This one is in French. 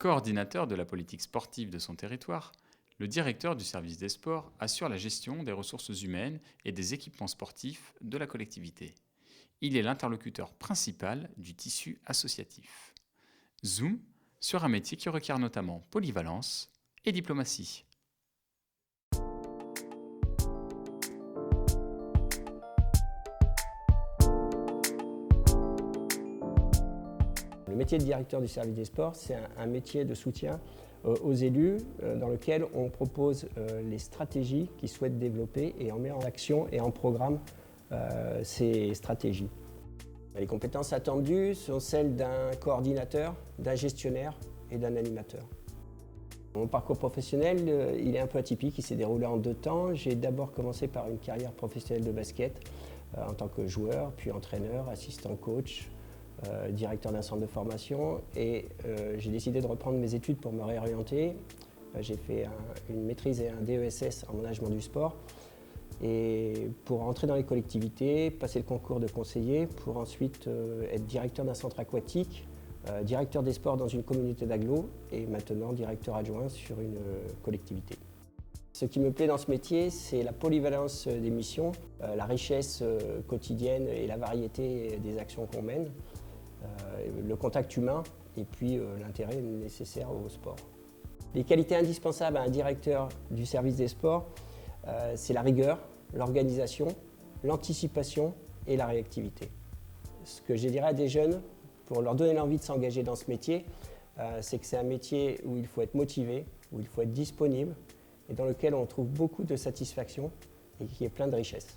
Coordinateur de la politique sportive de son territoire, le directeur du service des sports assure la gestion des ressources humaines et des équipements sportifs de la collectivité. Il est l'interlocuteur principal du tissu associatif. Zoom sur un métier qui requiert notamment polyvalence et diplomatie. Le métier de directeur du service des sports, c'est un métier de soutien aux élus dans lequel on propose les stratégies qu'ils souhaitent développer et on met en action et en programme ces stratégies. Les compétences attendues sont celles d'un coordinateur, d'un gestionnaire et d'un animateur. Mon parcours professionnel, il est un peu atypique, il s'est déroulé en 2 temps. J'ai d'abord commencé par une carrière professionnelle de basket en tant que joueur, puis entraîneur, assistant coach, directeur d'un centre de formation et j'ai décidé de reprendre mes études pour me réorienter. J'ai fait une maîtrise et un DESS en management du sport et pour entrer dans les collectivités, passer le concours de conseiller pour ensuite être directeur d'un centre aquatique, directeur des sports dans une communauté d'agglo et maintenant directeur adjoint sur une collectivité. Ce qui me plaît dans ce métier, c'est la polyvalence des missions, la richesse quotidienne et la variété des actions qu'on mène, le contact humain et puis l'intérêt nécessaire au sport. Les qualités indispensables à un directeur du service des sports, c'est la rigueur, l'organisation, l'anticipation et la réactivité. Ce que je dirais à des jeunes, pour leur donner l'envie de s'engager dans ce métier, c'est que c'est un métier où il faut être motivé, où il faut être disponible et dans lequel on trouve beaucoup de satisfaction et qui est plein de richesses.